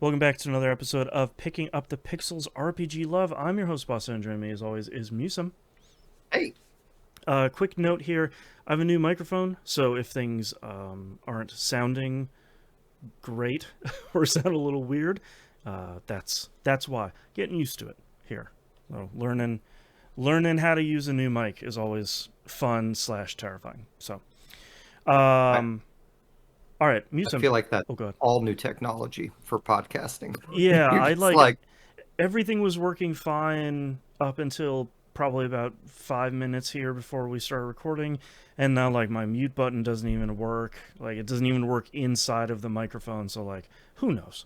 Welcome back to another episode of Picking Up the Pixels RPG Love. I'm your host, Boss, and joining me as always is Musum. Hey, Quick note here: I have a new microphone, so if things aren't sounding great or sound a little weird, that's why. Getting used to it here. So learning how to use a new mic is always fun slash terrifying. So, I, um, all right, I Musum. feel like that's Oh god. all new technology for podcasting. Yeah, You're I just like like, everything was working fine up until probably about 5 minutes here before we started recording, and now like my mute button doesn't even work. Like it doesn't even work inside of the microphone. So like, who knows?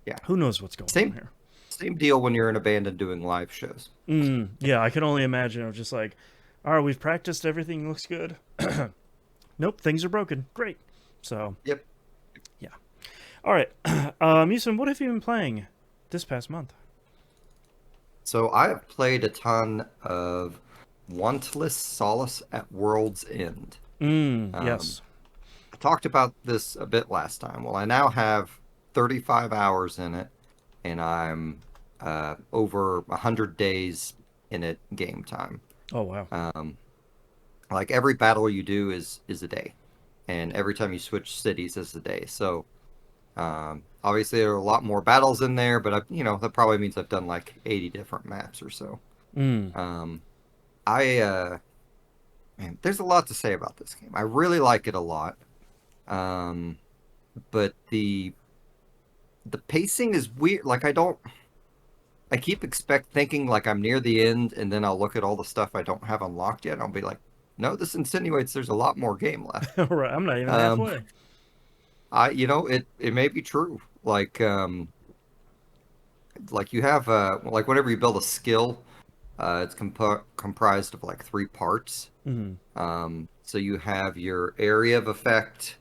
yeah, Who knows what's going on same here? same deal when you're in a band and doing live shows. Yeah, I can only imagine. I was just like, all right, we've practiced. Everything looks good. Nope, things are broken. Great. So Yep. yeah. All right, Musin, what have you been playing this past month? So I have played a ton of Wantless Solace at World's End. Um, Yes. I talked about this a bit last time. Well, I now have 35 hours in it, and I'm over 100 days in it game time. Oh wow. Um, like every battle you do is a day, and every time you switch cities is a day. So obviously there are a lot more battles in there, but that probably means I've done like 80 different maps or so. Mm. Um, I Man, there's a lot to say about this game. I really like it a lot, um, but the pacing is weird. Like I keep thinking like I'm near the end, and then I'll look at all the stuff I don't have unlocked yet, and I'll be like, no, this insinuates there's a lot more game left. All right, I'm not even Um, halfway. it may be true. Like you have like whenever you build a skill, it's comprised of like three parts. Mm. So you have your area of effect,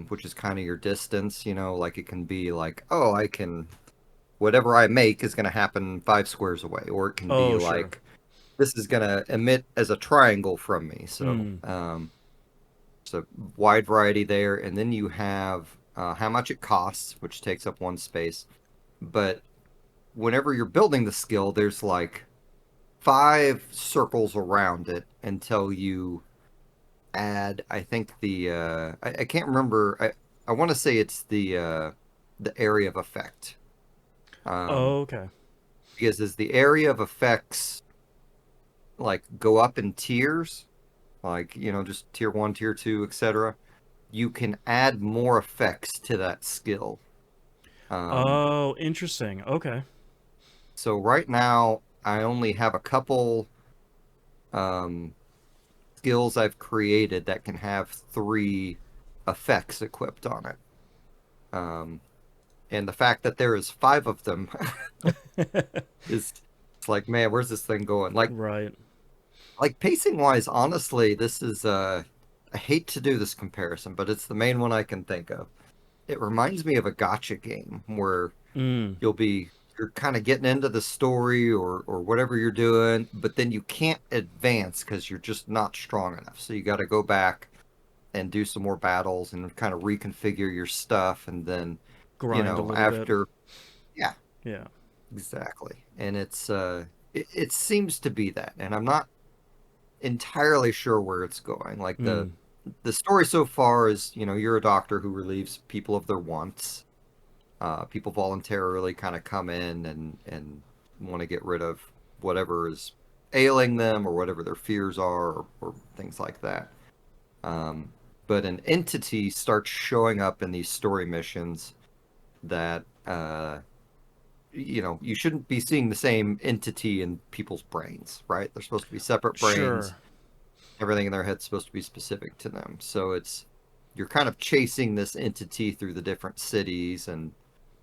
which is kind of your distance. Like it can be like, oh, I can whatever I make is going to happen 5 squares away, or it can be Oh, sure. like this is going to emit as a triangle from me. So Mm. so wide variety there, and then you have how much it costs, which takes up one space. But whenever you're building the skill, there's like 5 circles around it until you add. I think I can't remember. I want to say it's the area of effect. Um, Oh, okay. because as the area of effects like go up in tiers, like just tier one, tier two, etc. You can add more effects to that skill. Um, Oh, interesting. Okay. so right now I only have a couple um, skills I've created that can have 3 effects equipped on it. Um, and the fact that there is 5 of them is it's like, man, where's this thing going? Right. Like pacing wise, honestly, this is I hate to do this comparison, but it's the main one I can think of. It reminds me of a gotcha game where Mm. you're kind of getting into the story or whatever you're doing, but then you can't advance because you're just not strong enough. So you got to go back and do some more battles and kind of reconfigure your stuff, and then Grind a little bit. after, yeah, Yeah. exactly. And it seems to be that, and I'm not entirely sure where it's going. Like the Mm. the story so far is, you're a doctor who relieves people of their wants. People voluntarily kind of come in and want to get rid of whatever is ailing them or whatever their fears are, or things like that. Um, but an entity starts showing up in these story missions that you shouldn't be seeing the same entity in people's brains, right? They're supposed to be separate brains. Sure. Everything in their head's supposed to be specific to them. So you're kind of chasing this entity through the different cities, and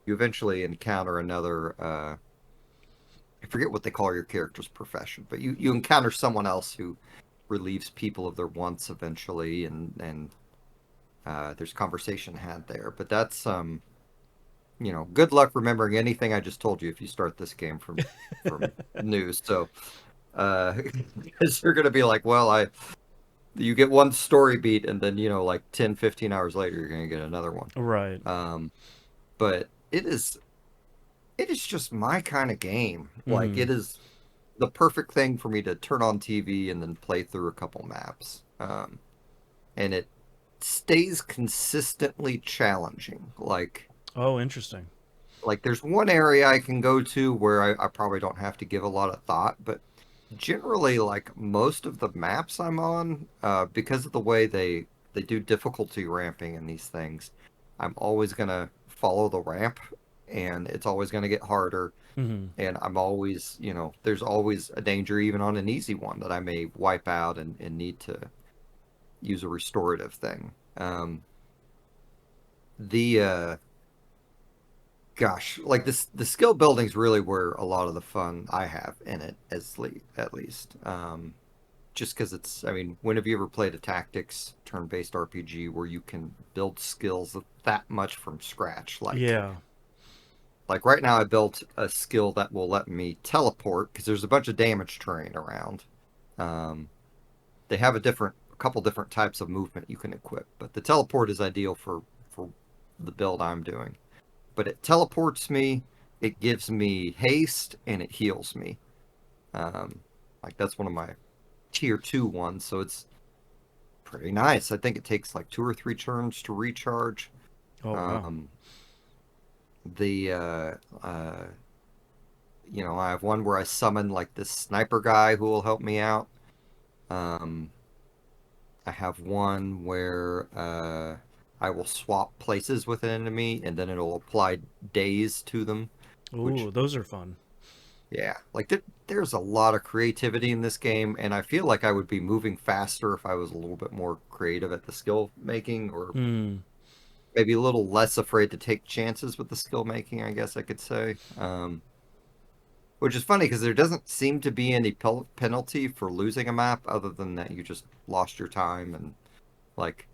you eventually encounter another I forget what they call your character's profession, but you encounter someone else who relieves people of their wants eventually, and there's conversation had there. But that's good luck remembering anything I just told you if you start this game from news. So because you're gonna be like, well, I you get one story beat, and then like 10, 15 hours later you're gonna get another one. Right. um but it is it is just my kind of game. Like Mm-hmm. it is the perfect thing for me to turn on TV and then play through a couple maps. And it stays consistently challenging. Oh, interesting. Like there's one area I can go to where I probably don't have to give a lot of thought, but generally like most of the maps I'm on, because of the way they do difficulty ramping in these things, I'm always gonna follow the ramp and it's always gonna get harder. Mm-hmm. And I'm always, there's always a danger even on an easy one that I may wipe out and need to use a restorative thing. The Gosh, like this, the skill building's really where a lot of the fun I have in it, at least. Just because it's, I mean, when have you ever played a tactics turn-based RPG where you can build skills that much from scratch? Yeah. Like right now, I built a skill that will let me teleport because there's a bunch of damage terrain around. Um, they have a couple different types of movement you can equip, but the teleport is ideal for the build I'm doing. But it teleports me, it gives me haste, and it heals me. Um, like that's one of my tier two ones, so it's pretty nice. I think it takes like 2 or 3 turns to recharge. Oh, wow. Um, the I have one where I summon like this sniper guy who will help me out. Um, I have one where I will swap places with an enemy and then it'll apply daze to them, which Ooh, those are fun. yeah, like there's a lot of creativity in this game, and I feel like I would be moving faster if I was a little bit more creative at the skill making, or Hmm. maybe a little less afraid to take chances with the skill making, I guess I could say. Which is funny because there doesn't seem to be any penalty for losing a map other than that you just lost your time and like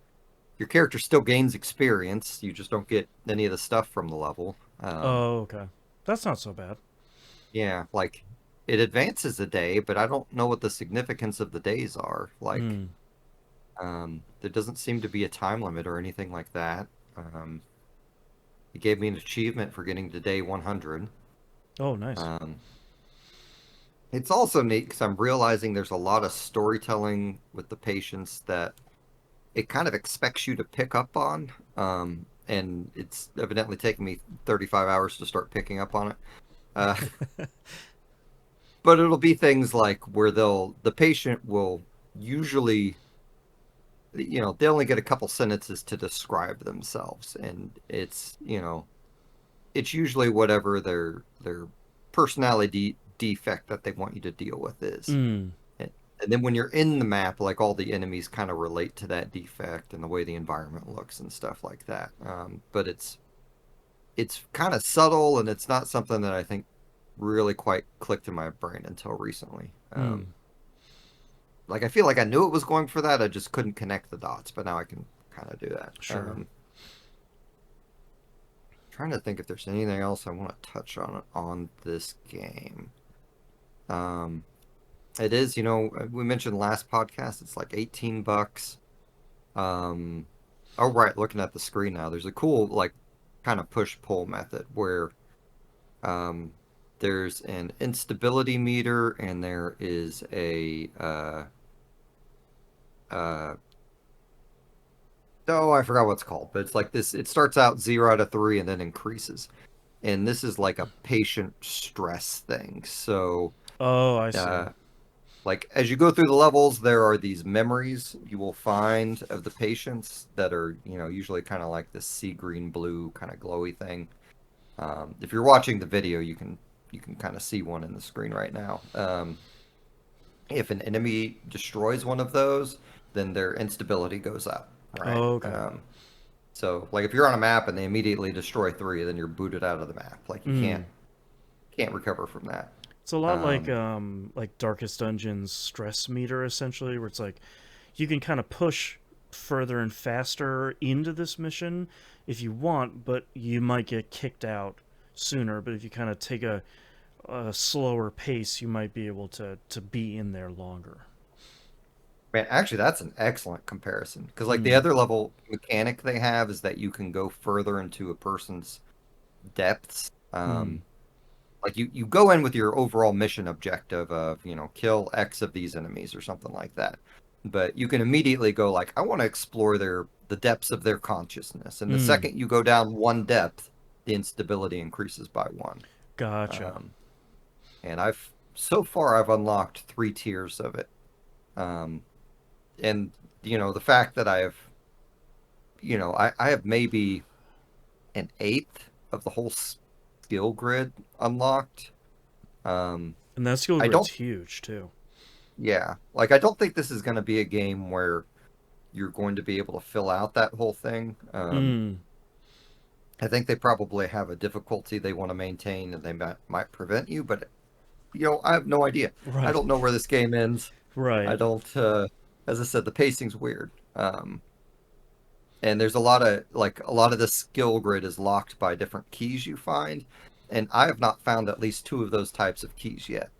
your character still gains experience. You just don't get any of the stuff from the level. Oh, okay. That's not so bad. Yeah, like it advances a day, but I don't know what the significance of the days are. Hmm. There doesn't seem to be a time limit or anything like that. Um, it gave me an achievement for getting to day 100. Oh, nice. Um, it's also neat because I'm realizing there's a lot of storytelling with the patients that it kind of expects you to pick up on. And it's evidently taken me 35 hours to start picking up on it. Uh, but it'll be things like where the patient will usually, they only get a couple sentences to describe themselves, and it's usually whatever their personality defect that they want you to deal with is. Hmm. And then when you're in the map, like all the enemies kind of relate to that defect and the way the environment looks and stuff like that. But it's kind of subtle and it's not something that I think really quite clicked in my brain until recently. Hmm. Like I feel like I knew it was going for that, I just couldn't connect the dots, but now I can kind of do that. Sure. Trying to think if there's anything else I want to touch on this game. Um, it is, we mentioned last podcast, it's like $18. Um, oh right, looking at the screen now, there's a cool like kind of push pull method where um, there's an instability meter and there is a uh, oh, I forgot what it's called, but it's like this. It starts out 0 out of 3 and then increases. And this is like a patient stress thing. So, Oh, I see. uh, like as you go through the levels, there are these memories you will find of the patients that are, usually kind of like this sea green blue kind of glowy thing. If you're watching the video, you can kind of see one in the screen right now. If an enemy destroys one of those, then their instability goes up, right? Oh, okay. So, like if you're on a map and they immediately destroy 3, then you're booted out of the map. Like you can't Hmm. can't recover from that. It's a lot Um, like Darkest Dungeon's stress meter essentially, where it's like you can kind of push further and faster into this mission if you want, but you might get kicked out sooner. But if you kind of take a slower pace, you might be able to be in there longer. Man, actually, that's an excellent comparison because like the Hmm. other level mechanic they have is that you can go further into a person's depths. Mm. Like you go in with your overall mission objective of, kill X of these enemies or something like that. But you can immediately go like, I want to explore the depths of their consciousness. And the Mm. second you go down one depth, the instability increases by one. Gotcha. Um, and so far I've unlocked 3 tiers of it. Um, and the fact that I have maybe an eighth of the whole skill grid unlocked. Um, And that skill I grid's don't, huge too. yeah, like I don't think this is going to be a game where you're going to be able to fill out that whole thing. Mm. I think they probably have a difficulty they want to maintain and they might prevent you, but I have no idea. I Right. don't know where this game ends. I Right. don't, as I said, the pacing's weird. And there's a lot of the skill grid is locked by different keys you find, and I have not found at least two of those types of keys yet.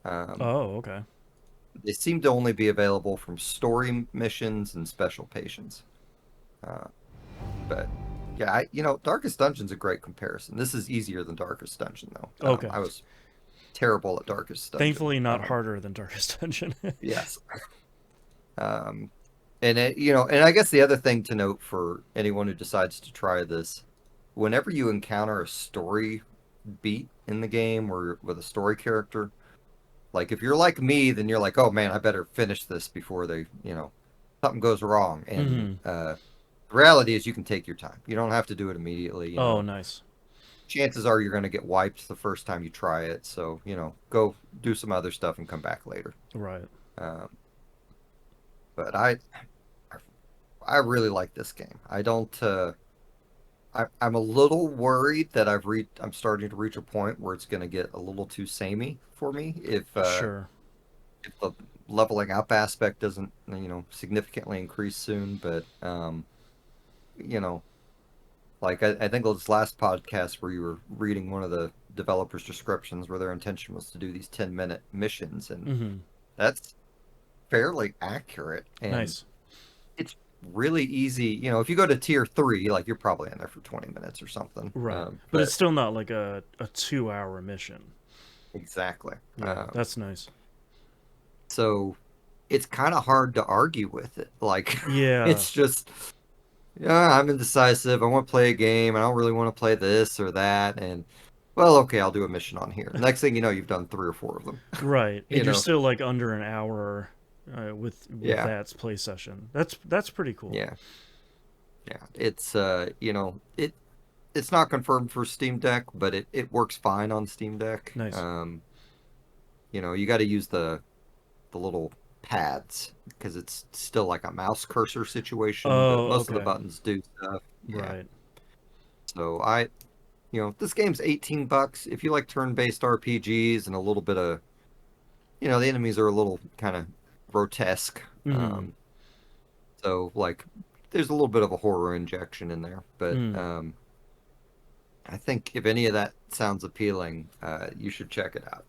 Um, Oh, okay. they seem to only be available from story missions and special patients. Uh, but yeah, Darkest Dungeon's a great comparison. This is easier than Darkest Dungeon though. Okay. I was terrible at Darkest Dungeon. Thankfully, not harder than Darkest Dungeon. Yes. Um, and I guess the other thing to note for anyone who decides to try this, whenever you encounter a story beat in the game or with a story character, like if you're like me, then you're like, oh man, I better finish this before something goes wrong. And Mm-hmm. the reality is you can take your time. You don't have to do it immediately. Oh, nice. Chances are you're going to get wiped the first time you try it. So, go do some other stuff and come back later. Right. Um, but I really like this game. I don't. I'm a little worried that I'm starting to reach a point where it's going to get a little too samey for me Sure. if the leveling up aspect doesn't significantly increase soon. But you know, like I think this last podcast where you were reading one of the developers' descriptions where their intention was to do these 10-minute missions, and Mm-hmm. that's fairly accurate. And Nice. it's really easy. If you go to tier 3, like you're probably in there for 20 minutes or something. Right. But But it's still not like a 2 hour mission. exactly. Yeah, that's nice. So it's kind of hard to argue with it. Like Yeah. it's just, yeah, I'm indecisive. I want to play a game. I don't really want to play this or that. And well, okay, I'll do a mission on here. Next thing you know, you've done 3 or 4 of them. Right. You And you're know? still like under an hour with Yeah, that play session. That's pretty cool. yeah, yeah. It's it's not confirmed for Steam Deck, but it works fine on Steam Deck. Nice. You got to use the little pads because it's still like a mouse cursor situation, but Oh, most of the okay. buttons do stuff. Yeah. Right. So this game's $18. If you like turn-based RPGs and a little bit of, the enemies are a little kind of grotesque. Mm-hmm. So like there's a little bit of a horror injection in there, but Mm. I think if any of that sounds appealing, you should check it out.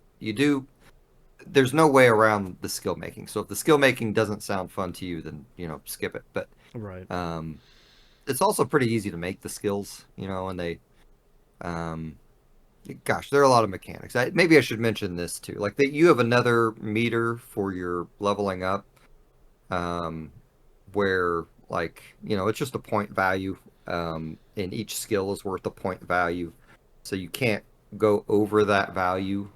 There's no way around the skill making. So if the skill making doesn't sound fun to you, then skip it. But Right. it's also pretty easy to make the skills, and um, gosh, there are a lot of mechanics. Maybe I should mention this too. Like that, you have another meter for your leveling up, um, where it's just a point value, and each skill is worth a point value, so you can't go over that value.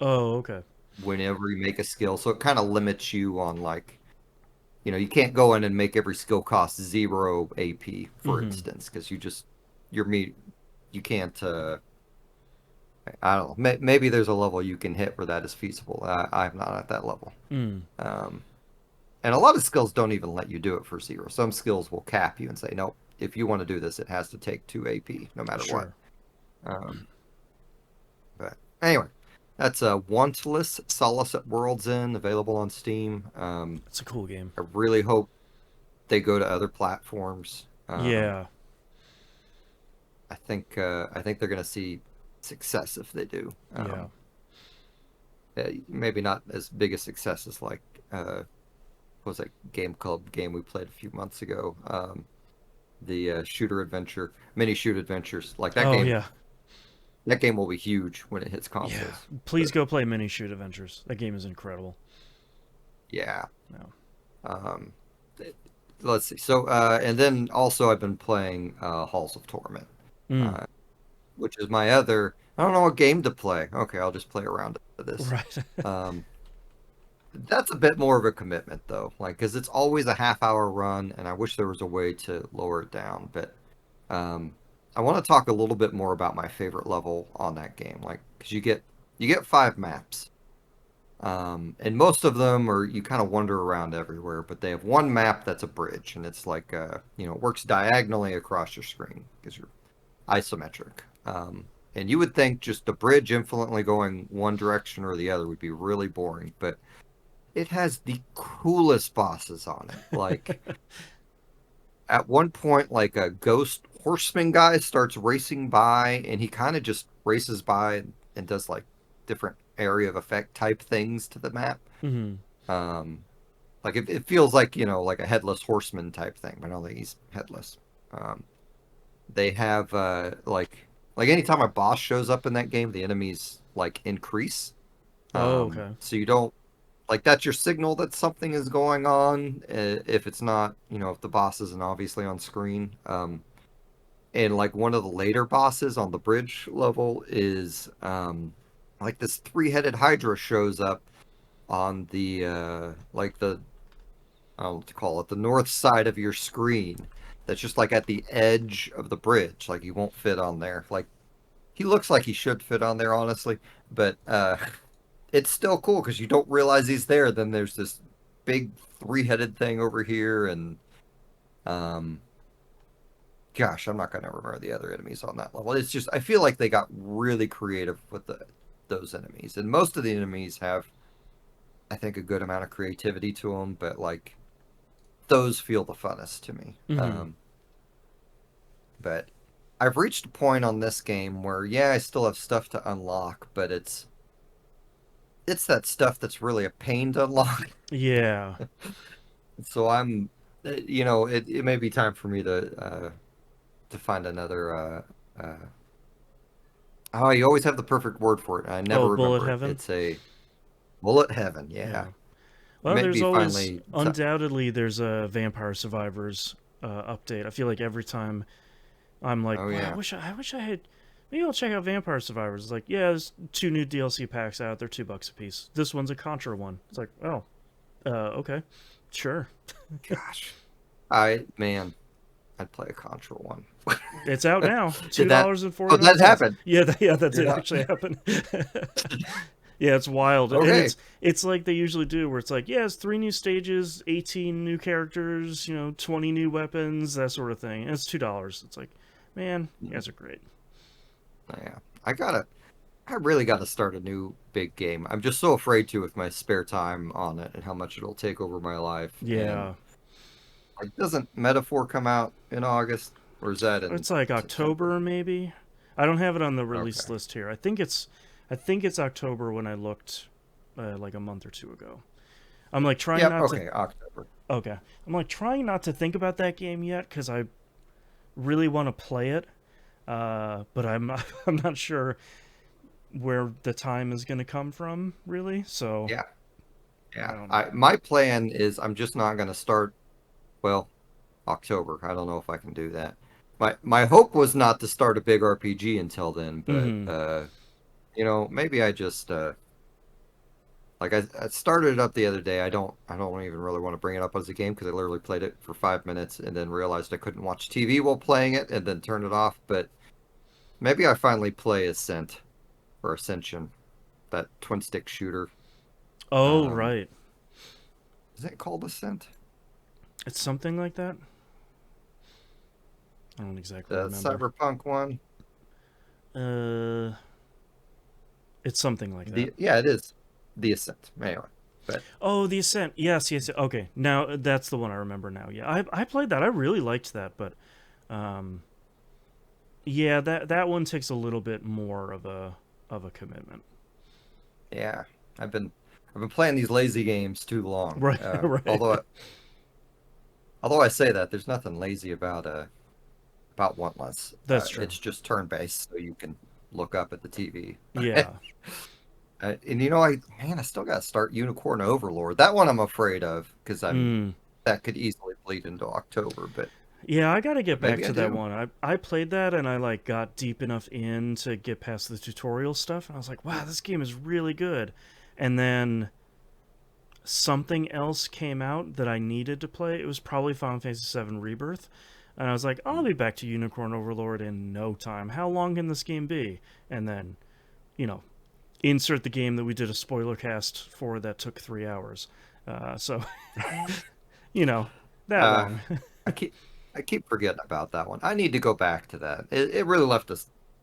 Oh, okay. Whenever you make a skill. So it kind of limits you on you can't go in and make every skill cost 0 AP, for Mm-hmm. instance, because you can't. I don't know. Maybe there's a level you can hit where that is feasible. I'm not at that level. Mm. Um, and a lot of skills don't even let you do it for 0. Some skills will cap you and say, nope, if you want to do this, it has to take 2 AP no matter what. Sure. Um, but anyway. That's Wantless, Solace at World's End, available on Steam. It's a cool game. I really hope they go to other platforms. Yeah. I think they're going to see success if they do. Yeah. Maybe not as big a success as what was that Game Club game we played a few months ago. the shooter adventure, mini shoot adventures. Like Oh yeah, that game will be huge when it hits yeah. consoles. Please But go play Mini Shoot Adventures. That game is incredible. yeah, No. um, let's see. So, and then also I've been playing Halls of Torment, Mm. uh, which is my other. I don't know what game to play. Okay, I'll just play around with this. Right. Um, that's a bit more of a commitment though, like because it's always a half-hour run, and I wish there was a way to lower it down. But um, I want to talk a little bit more about my favorite level on that game, like because you get 5 maps. And most of them are you kind of wander around everywhere, but they have one map that's a bridge, and it's like it works diagonally across your screen because you're isometric. And you would think just a bridge infinitely going one direction or the other would be really boring, but it has the coolest bosses on it. Like at one point, like a ghost horseman guy starts racing by, and he kind of just races by and does like different area of effect type things to the map. Hmm. Um, like it feels like like a headless horseman type thing, but I don't think he's headless. Um, they have like anytime a boss shows up in that game, the enemies like increase. Oh, okay. So you don't like that's your signal that something is going on. If it's not, if the boss isn't obviously on screen. And like one of the later bosses on the bridge level is like this three-headed Hydra shows up on the like the I don't know what to call it, the north side of your screen. That's just like at the edge of the bridge. Like he won't fit on there. Like he looks like he should fit on there, honestly, but it's still cool because you don't realize he's there. Then there's this big three-headed thing over here, and um, gosh, I'm not gonna remember the other enemies on that level. It's just I feel like they got really creative with those enemies, and most of the enemies have, I think, a good amount of creativity to them, but like those feel the funnest to me. Hmm. But I've reached a point on this game where yeah, I still have stuff to unlock, but it's that stuff that's really a pain to unlock. Yeah. So it may be time for me to find another. Oh, you always have the perfect word for it. I Oh, never Bullet remember it. Heaven. It's a bullet heaven. Yeah. Yeah, Well, there's maybe always finally. undoubtedly there's a Vampire Survivors update. I feel like every time I'm like, Oh well, yeah, I wish I had. Maybe I'll check out Vampire Survivors. It's like, yeah, there's 2 new DLC packs out. They're $2 a piece. This one's a Contra one. It's like, oh, okay, sure. gosh, I man, I'd play a Contra one. It's out now. two Did that? dollars and Oh, forty nine that cents. happened. Yeah, yeah, that did Yeah. actually happen. Yeah, it's wild, and Okay. it's like they usually do, where it's like, yeah, it's 3 new stages, 18 new characters, 20 new weapons, that sort of thing, and it's $2. It's like, man, you guys are great. Yeah, I really got to start a new big game. I'm just so afraid to with my spare time on it and how much it'll take over my life. And Yeah, like, doesn't Metaphor come out in August, or is that in it's like September? October maybe. I don't have it on the release Okay. list here. I think it's October when I looked like a month or two ago. I'm like trying Yep. not to. Okay. October. Okay, I'm like trying not to think about that game yet because I really want to play it, but I'm not, I'm not sure where the time is going to come from really. So Yeah. I Yeah. don't know. My plan is I'm just not going to start. Well, October. I don't know if I can do that. My hope was not to start a big RPG until then, but Hmm. maybe I just like I started it up the other day. I don't even really want to bring it up as a game because I literally played it for 5 minutes and then realized I couldn't watch TV while playing it and then turn it off. But maybe I finally play Ascent or Ascension, that twin stick shooter. Oh Um, right, is it called Ascent? it's something like that. I don't exactly The remember. cyberpunk one. Uh, it's something like that. Yeah, it is the Ascent. Anyway, but Oh, the Ascent. Yes, yes. Okay, now that's the one I remember now. Yeah, I played that. I really liked that, but um, yeah, that one takes a little bit more of a commitment. yeah, I've been playing these lazy games too long. Right, right. Although I say that, there's nothing lazy about about Wantless. That's true. It's just turn-based, so you can look up at the TV. Yeah. And I still got to start Unicorn Overlord. That one I'm afraid of because Mm. that could easily bleed into October, Yeah, I gotta get but back maybe I to that do. one. I played that and I like got deep enough in to get past the tutorial stuff, and I was like, wow, this game is really good. And then something else came out that I needed to play. It was probably Final Fantasy VII Rebirth. And I was like, I'll be back to Unicorn Overlord in no time. How long can this game be? And then, you know, insert the game that we did a spoiler cast for that took 3 hours. So, you know, that Uh, long. I keep I keep forgetting about that one. I need to go back to that. It really left a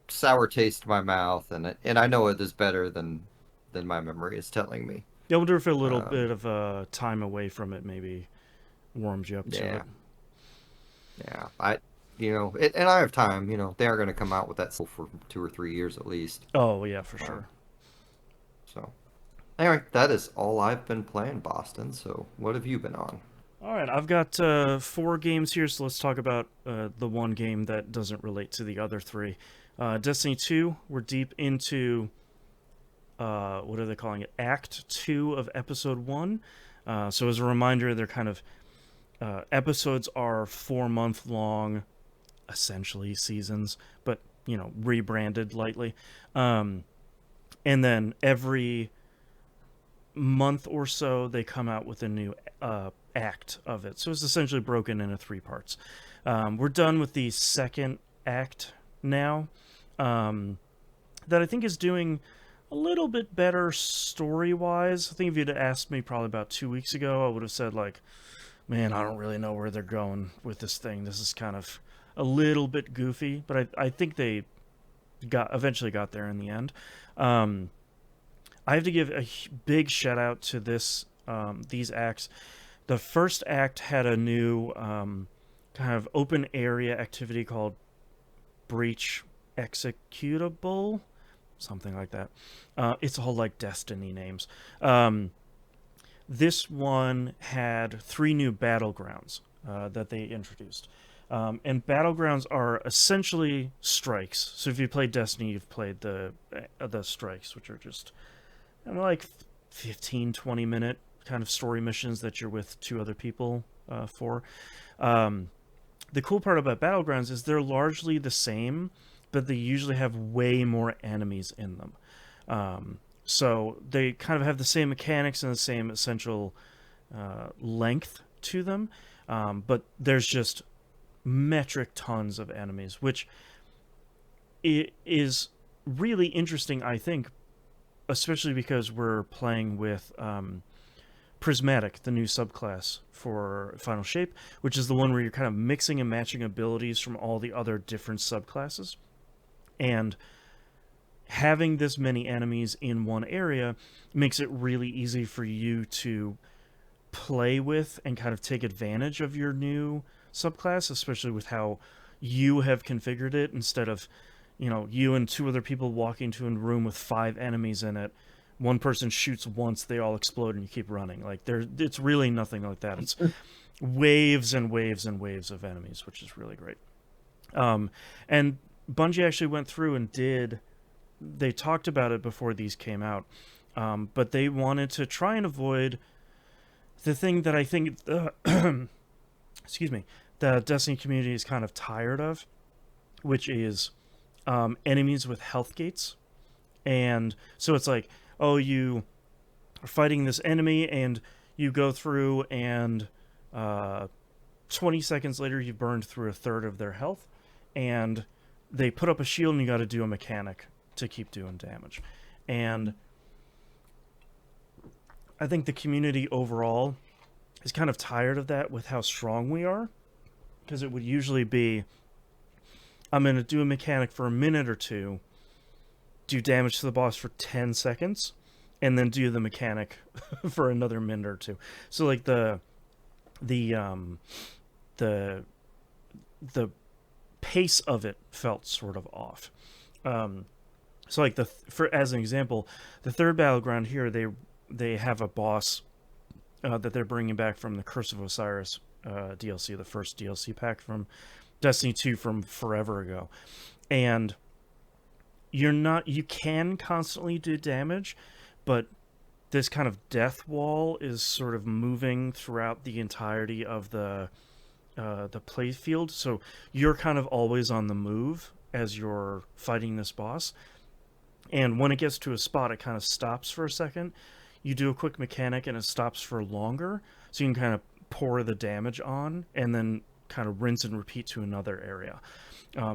sour taste in my mouth, and I know it is better than my memory is telling me. I wonder if a little Um, bit of time away from it maybe warms you up to it. yeah, yeah. And I have time. They are going to come out with that for 2 or 3 years at least. Oh, yeah, for Um, sure. so anyway, that is all I've been playing, Boston. So what have you been on? All right, I've got 4 games here, so let's talk about the one game that doesn't relate to the other three. Destiny 2, we're deep into, what are they calling it? Act 2 of Episode 1. So, as a reminder, they're kind of, episodes are 4 month long, essentially, seasons, but, rebranded lightly. Um, and then every month or so they come out with a new act of it, so it's essentially broken into 3 parts. We're done with the second act now, um, that I think is doing a little bit better story wise. I think if you'd asked me probably about 2 weeks ago, I would have said, like, man, I don't really know where they're going with this thing. This is kind of a little bit goofy, but I think they eventually got there in the end. um, I have to give a big shout out to these acts. The first act had a new kind of open area activity called Breach Executable, something like that. It's all like Destiny names. Um, this one had 3 new battlegrounds that they introduced. And battlegrounds are essentially strikes. So if you played Destiny, you've played the strikes, which are just like 15, 20 minute kind of story missions that you're with 2 other people for. Um, the cool part about Battlegrounds is they're largely the same, but they usually have way more enemies in them. So they kind of have the same mechanics and the same essential length to them, but there's just metric tons of enemies, which is really interesting, I think, especially because we're playing with Prismatic, the new subclass for Final Shape, which is the one where you're kind of mixing and matching abilities from all the other different subclasses. And having this many enemies in one area makes it really easy for you to play with and kind of take advantage of your new subclass, especially with how you have configured it instead of, you and 2 other people walking to a room with 5 enemies in it. One person shoots once, they all explode, and you keep running. Like, it's really nothing like that. It's waves and waves and waves of enemies, which is really great. And Bungie actually went through and they talked about it before these came out, but they wanted to try and avoid the thing that I think, excuse me, the Destiny community is kind of tired of, which is enemies with health gates. And so it's like, oh, you are fighting this enemy, and you go through, and 20 seconds later, you've burned through a third of their health, and they put up a shield, and you got to do a mechanic to keep doing damage. And I think the community overall is kind of tired of that with how strong we are, because it would usually be, I'm going to do a mechanic for a minute or two, do damage to the boss for 10 seconds, and then do the mechanic for another minute or two. So like the the pace of it felt sort of off. So like for as an example, the third battleground here, they have a boss that they're bringing back from the Curse of Osiris DLC, the first DLC pack from Destiny 2 from forever ago. And you can constantly do damage, but this kind of death wall is sort of moving throughout the entirety of the play field, so you're kind of always on the move as you're fighting this boss. And when it gets to a spot, it kind of stops for a second. You do a quick mechanic, and it stops for longer, so you can kind of pour the damage on, and then kind of rinse and repeat to another area.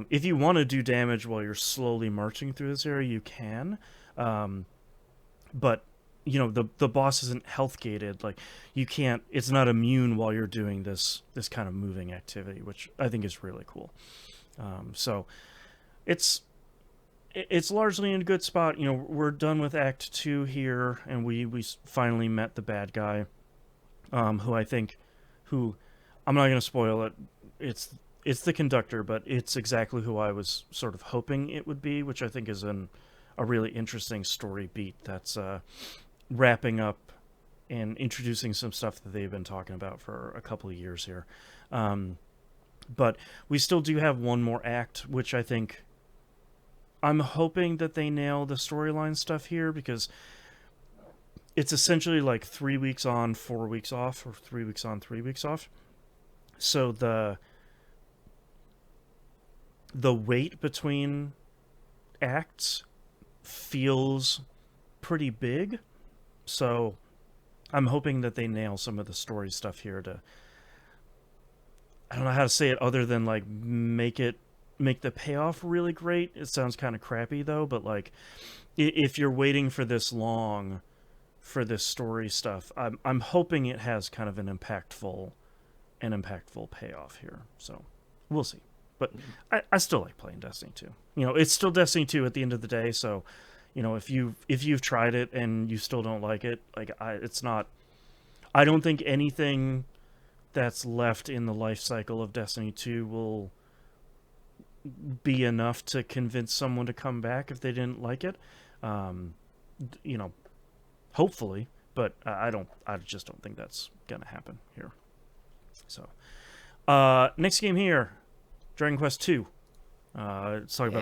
If you want to do damage while you're slowly marching through this area, you can. But the boss isn't health gated. Like, you can't. It's not immune while you're doing this kind of moving activity, which I think is really cool. So it's largely in a good spot. We're done with Act 2 here, and we finally met the bad guy, who I'm not going to spoil it. It's the conductor, but it's exactly who I was sort of hoping it would be, which I think is a really interesting story beat that's wrapping up and introducing some stuff that they've been talking about for a couple of years here. But we still do have one more act, which I'm hoping that they nail the storyline stuff here, because it's essentially like 3 weeks on, 4 weeks off, or 3 weeks on, 3 weeks off. So the wait between acts feels pretty big. So I'm hoping that they nail some of the story stuff here to, I don't know how to say it other than like make the payoff really great. It sounds kind of crappy though, but like if you're waiting for this long for this story stuff, I'm hoping it has kind of an impactful payoff here. So we'll see. But I still like playing Destiny 2. It's still Destiny 2 at the end of the day, so if you've tried it and you still don't like it, like it's not. I don't think anything that's left in the life cycle of Destiny 2 will be enough to convince someone to come back if they didn't like it. Hopefully, but I just don't think that's gonna happen here. So, next game here, Dragon Quest II. Let's talk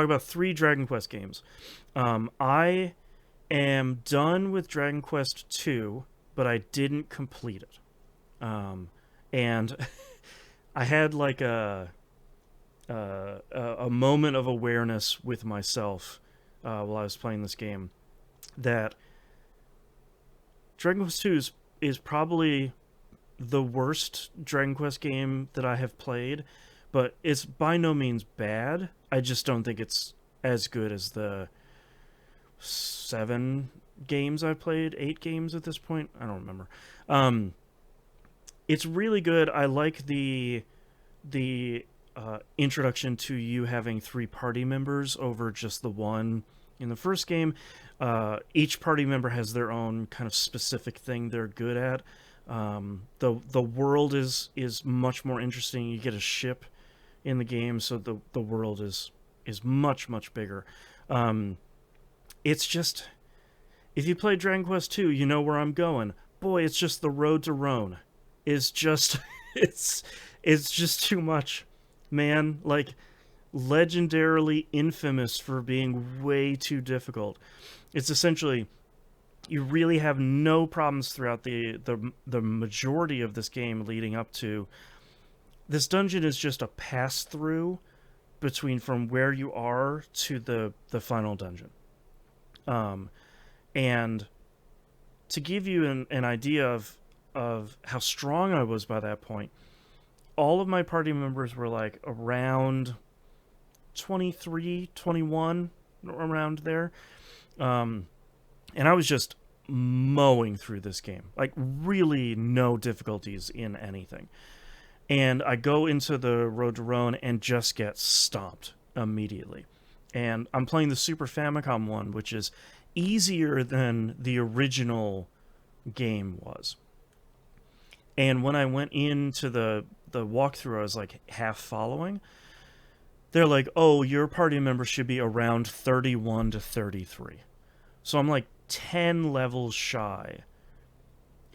about 3 Dragon Quest games. I am done with Dragon Quest II, but I didn't complete it. And I had like a moment of awareness with myself while I was playing this game, that Dragon Quest II is probably the worst Dragon Quest game that I have played, but it's by no means bad. I just don't think it's as good as the 7 games I've played, 8 games at this point. I don't remember. It's really good. I like the introduction to you having 3 party members over just the one in the first game. Each party member has their own kind of specific thing they're good at. The world is much more interesting. You get a ship in the game, so the world is much, much bigger. It's just, if you play Dragon Quest II, you know where I'm going. Boy, it's just the road to Rhone. It's just it's just too much, man. Like, legendarily infamous for being way too difficult. It's essentially, you really have no problems throughout the majority of this game leading up to. This dungeon is just a pass-through between from where you are to the final dungeon. And to give you an idea of how strong I was by that point, all of my party members were like around 23, 21, around there. And I was just mowing through this game. Like, really no difficulties in anything. And I go into the Road to Rhone and just get stomped immediately. And I'm playing the Super Famicom one, which is easier than the original game was. And when I went into the walkthrough, I was like half following. They're like, oh, your party member should be around 31 to 33. So I'm like 10 levels shy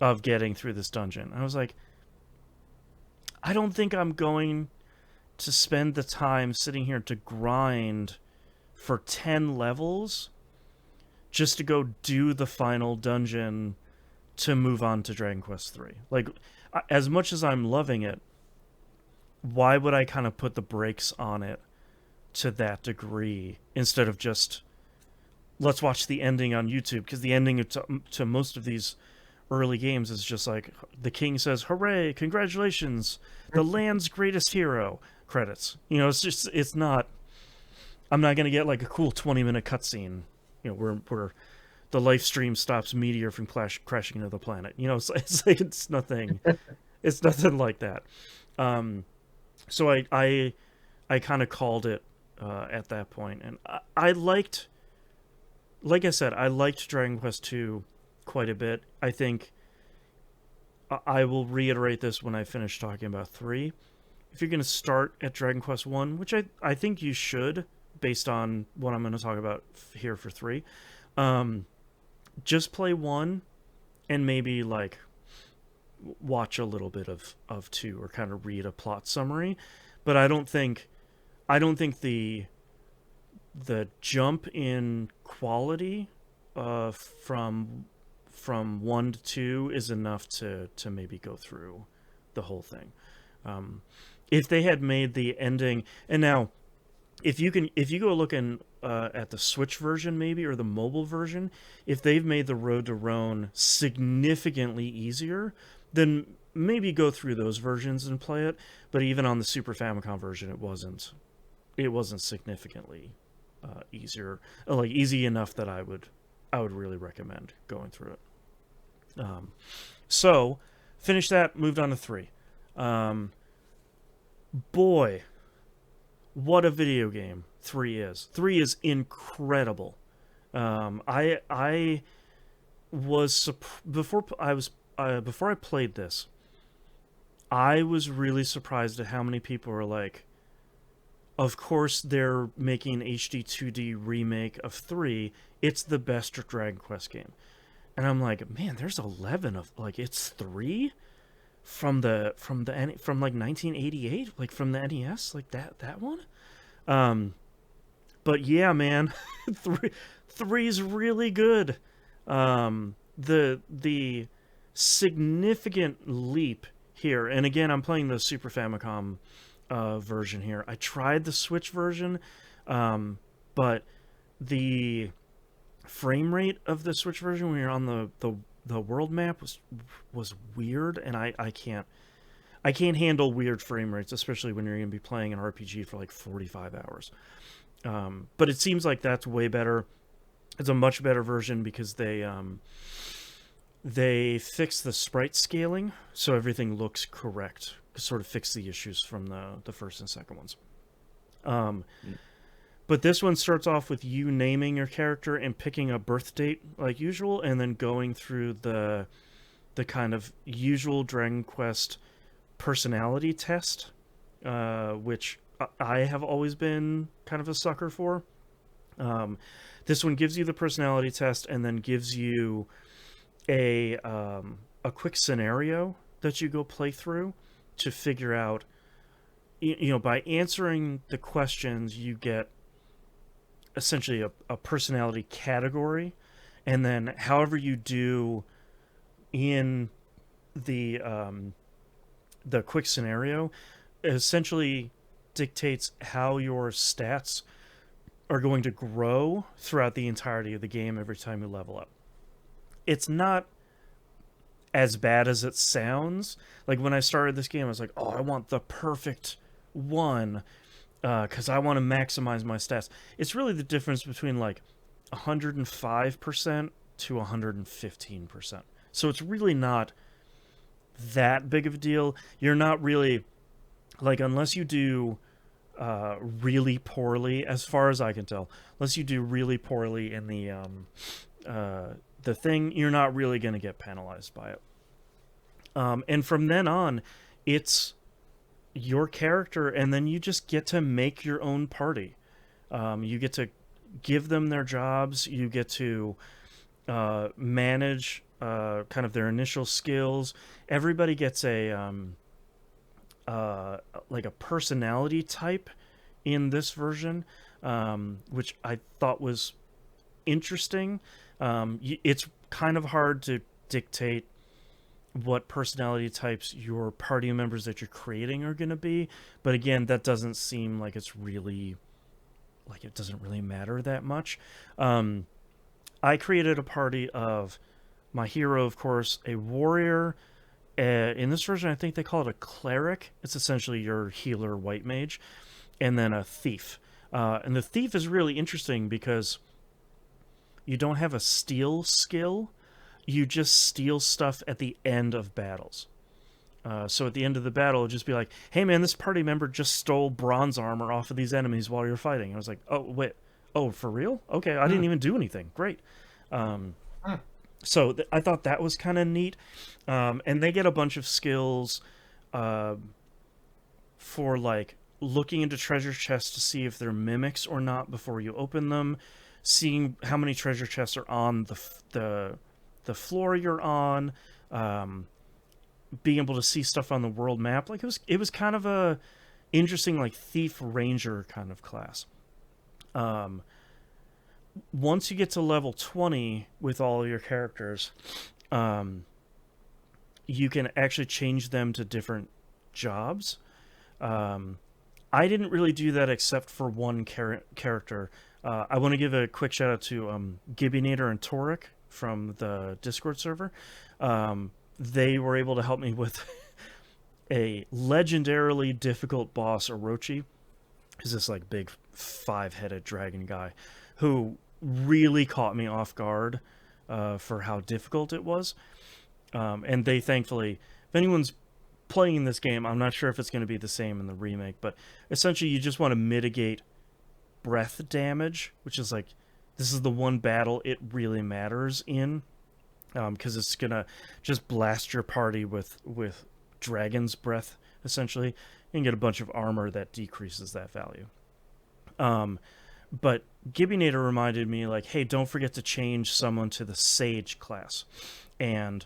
of getting through this dungeon. I was like, I don't think I'm going to spend the time sitting here to grind for 10 levels just to go do the final dungeon to move on to Dragon Quest 3. Like, as much as I'm loving it, why would I kind of put the brakes on it to that degree instead of just let's watch the ending on YouTube? Because the ending to most of these early games is just like the king says, "Hooray! Congratulations, the land's greatest hero." Credits. It's not. I'm not gonna get like a cool 20-minute cutscene, where the live stream stops meteor from crashing into the planet. It's like it's nothing. It's nothing like that. So I kind of called it at that point, and I liked, like I said, I liked Dragon Quest 2 quite a bit. I think I will reiterate this when I finish talking about 3. If you're going to start at Dragon Quest 1, which I think you should, based on what I'm going to talk about here for 3, just play 1 and maybe like watch a little bit of 2 or kind of read a plot summary. But I don't think the jump in quality from 1 to 2 is enough to maybe go through the whole thing. If they had made the ending, and now if you go looking at the Switch version maybe, or the mobile version, if they've made the Road to Roan significantly easier, then maybe go through those versions and play it. But even on the Super Famicom version, it wasn't significantly easier, like easy enough that I would really recommend going through it. So finished that, moved on to 3. Boy, what a video game 3 is. 3 is incredible. I was before I played this, I was really surprised at how many people were like, of course they're making an HD 2D remake of 3. It's the best Dragon Quest game. And I'm like, man, there's 11 of, like, it's 3 from like 1988, like from the NES, like that one. But yeah, man, 3's really good. The significant leap here, and again, I'm playing the Super Famicom version here. I tried the Switch version, but the frame rate of the Switch version when you're on the world map was weird, and I can't handle weird frame rates, especially when you're going to be playing an RPG for like 45 hours. But it seems like that's way better. It's a much better version because they fixed the sprite scaling so everything looks correct. Sort of fix the issues from the first and second ones. But this one starts off with you naming your character and picking a birth date like usual, and then going through the kind of usual Dragon Quest personality test, which I have always been kind of a sucker for. This one gives you the personality test and then gives you a quick scenario that you go play through to figure out, by answering the questions, you get essentially a personality category, and then however you do in the quick scenario essentially dictates how your stats are going to grow throughout the entirety of the game every time you level up. It's not as bad as it sounds. Like when I started this game, I was like, oh, I want the perfect one because I want to maximize my stats. It's really the difference between like 105% to 115%. So it's really not that big of a deal. You're not really, like, unless you do really poorly, as far as I can tell, unless you do really poorly in the thing, you're not really going to get penalized by it. And from then on, it's your character, and then you just get to make your own party. You get to give them their jobs. You get to manage kind of their initial skills. Everybody gets a like a personality type in this version, which I thought was interesting. It's kind of hard to dictate what personality types your party members that you're creating are going to be, but again, that doesn't seem like it's really like it doesn't really matter that much. Um, I created a party of my hero, of course, a warrior. In this version, I think they call it a cleric. It's essentially your healer, white mage, and then a thief. And the thief is really interesting because you don't have a steal skill. You just steal stuff at the end of battles. So at the end of the battle, it'll just be like, "Hey man, this party member just stole bronze armor off of these enemies while you're fighting." I was like, "Oh wait, oh for real? Okay, I didn't Hmm. even do anything. Great." Um, Hmm. I thought that was kind of neat. And they get a bunch of skills uh, for like looking into treasure chests to see if they're mimics or not before you open them, seeing how many treasure chests are on the floor you're on, um, being able to see stuff on the world map. Like it was kind of a interesting like thief ranger kind of class. Um, Once you get to level 20 with all of your characters, um, you can actually change them to different jobs. Um, I didn't really do that except for one character. I want to give a quick shout out to Gibbinator and Toric from the Discord server. They were able to help me with a legendarily difficult boss, Orochi. Is this like big 5-headed dragon guy who really caught me off guard for how difficult it was. And they thankfully, if anyone's playing this game, I'm not sure if it's going to be the same in the remake, but essentially you just want to mitigate breath damage, which is like this is the one battle it really matters in, because it's gonna just blast your party with dragon's breath essentially, and get a bunch of armor that decreases that value. Um, but Gibbinator reminded me like, hey, don't forget to change someone to the Sage class, and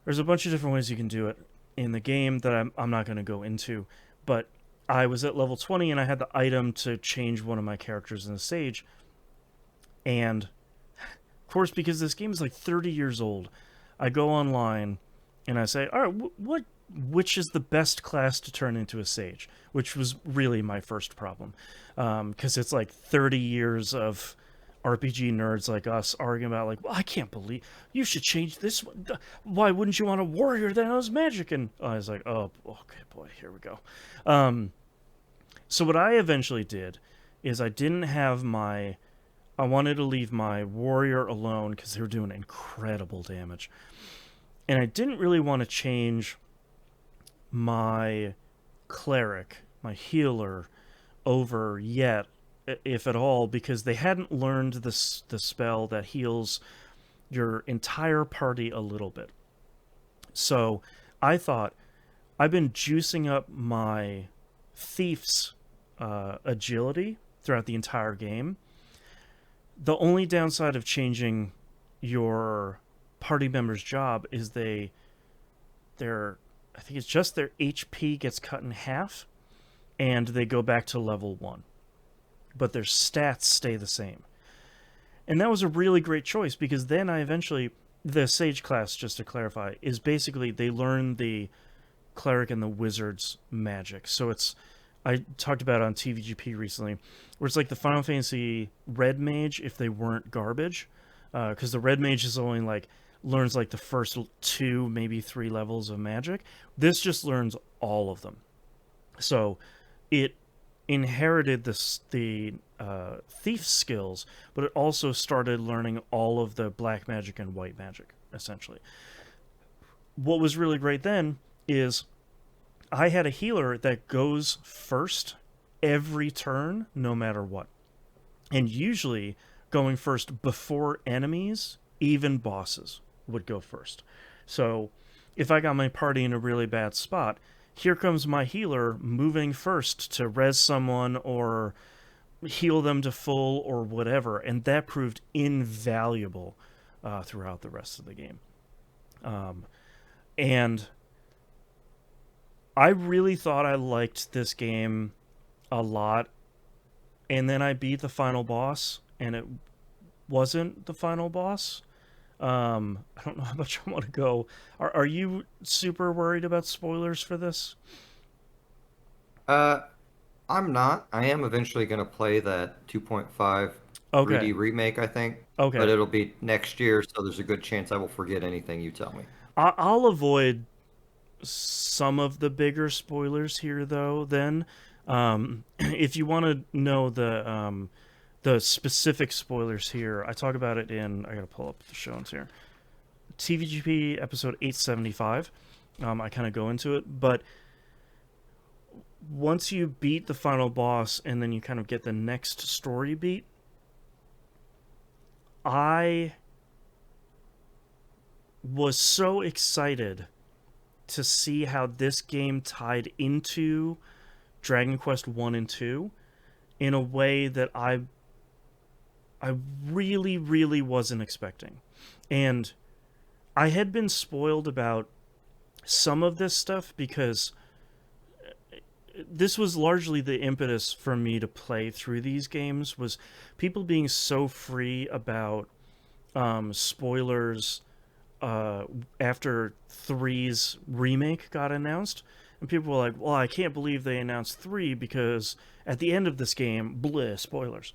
there's a bunch of different ways you can do it in the game that I'm not going to go into, but I was at level 20 and I had the item to change one of my characters in the Sage. And of course, because this game is like 30 years old, I go online and I say, all right, which is the best class to turn into a Sage? Which was really my first problem. Because it's like 30 years of RPG nerds like us arguing about like, well, I can't believe you should change this one. Why wouldn't you want a warrior that knows magic? And I was like, oh, okay, boy, here we go. So what I eventually did is I didn't have my. I wanted to leave my warrior alone because they were doing incredible damage, and I didn't really want to change my cleric, my healer, over yet, if at all, because they hadn't learned the spell that heals your entire party a little bit. So I thought I've been juicing up my thief's agility throughout the entire game. The only downside of changing your party member's job is their I think it's just their HP gets cut in half and they go back to level 1. But their stats stay the same. And that was a really great choice because then I eventually the Sage class, just to clarify, is basically they learn the cleric and the wizard's magic. So it's I talked about it on TVGP recently, where it's like the Final Fantasy Red Mage if they weren't garbage, because the Red Mage is only like learns like the first 2, maybe 3 levels of magic. This just learns all of them. So it inherited the thief skills, but it also started learning all of the black magic and white magic essentially. What was really great then is I had a healer that goes first every turn, no matter what. And usually going first before enemies, even bosses would go first. So if I got my party in a really bad spot, here comes my healer moving first to res someone or heal them to full or whatever. And that proved invaluable throughout the rest of the game. And I really thought I liked this game a lot, and then I beat the final boss, and it wasn't the final boss. I don't know how much I want to go. Are you super worried about spoilers for this? Uh, I'm not. I am eventually going to play that 2.5 3D Okay, remake, I think, but okay. it'll be next year, so there's a good chance I will forget anything you tell me. I'll avoid some of the bigger spoilers here, though. Then, if you want to know the specific spoilers here, I talk about it in. I gotta pull up the show notes here. TVGP episode 875. I kind of go into it, but once you beat the final boss and then you kind of get the next story beat, I was so excited to see how this game tied into Dragon Quest 1 and 2 in a way that I really wasn't expecting. And I had been spoiled about some of this stuff because this was largely the impetus for me to play through these games was people being so free about spoilers uh, after three's remake got announced, and people were like, "Well, I can't believe they announced three because at the end of this game, bleh, spoilers."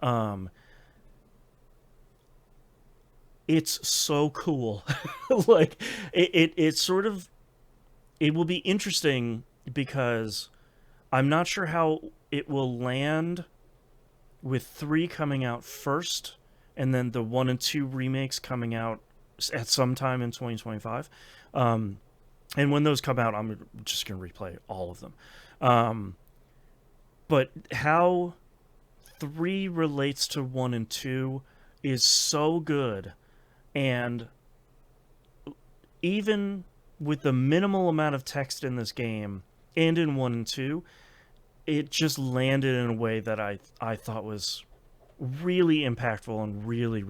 Um, it's so cool. Like it sort of it will be interesting because I'm not sure how it will land with three coming out first, and then the one and two remakes coming out at some time in 2025. Um, and when those come out, I'm just gonna replay all of them. Um, but how three relates to one and two is so good, and even with the minimal amount of text in this game and in one and two, it just landed in a way that I thought was really impactful and really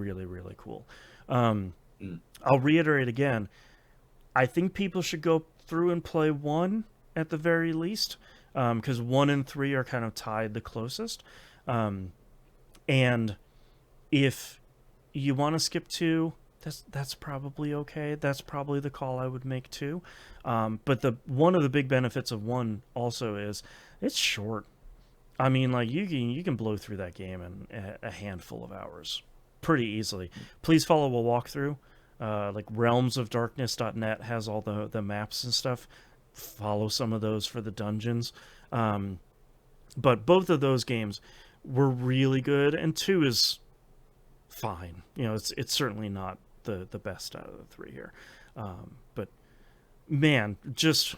cool. Um, Mm. I'll reiterate again. I think people should go through and play one at the very least, because one and three are kind of tied the closest. Um, and if you want to skip two, that's probably okay. That's probably the call I would make too. But the one of the big benefits of one also is it's short. I mean, like you can blow through that game in a handful of hours pretty easily. Please follow a walkthrough. Like realmsofdarkness.net has all the maps and stuff. Follow some of those for the dungeons. Um, but both of those games were really good, and two is fine. It's certainly not the best out of the three here. But man, just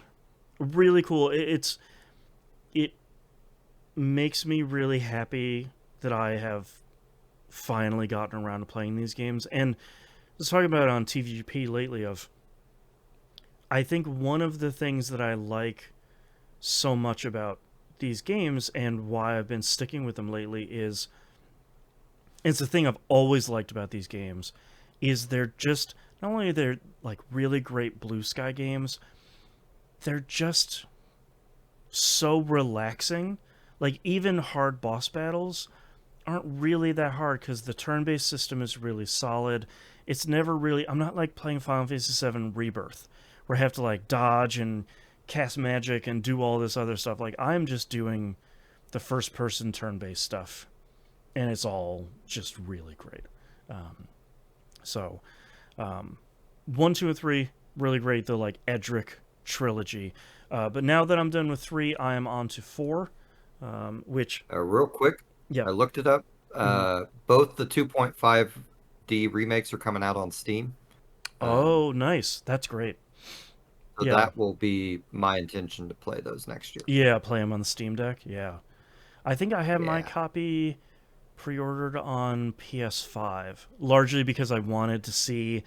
really cool. It makes me really happy that I have finally gotten around to playing these games. And I was talking about it on TVP lately of I think one of the things that I like so much about these games and why I've been sticking with them lately is it's the thing I've always liked about these games is they're just not only they're like really great blue sky games, they're just so relaxing. Like even hard boss battles aren't really that hard because the turn-based system is really solid. It's never really. I'm not like playing Final Fantasy VII Rebirth, where I have to like dodge and cast magic and do all this other stuff. Like I'm just doing the first-person turn-based stuff, and it's all just really great. Um, so, um, one, two, and three really great. The like Edric trilogy. But now that I'm done with three, I am on to four, which Real quick, yeah. I looked it up. Mm-hmm. Both the 2.5D remakes are coming out on Steam. Um, Oh, nice. That's great. so Yeah. that will be my intention to play those next year. Yeah, play them on the Steam Deck. Yeah. I think I have my Yeah. copy pre-ordered on PS5, largely because I wanted to see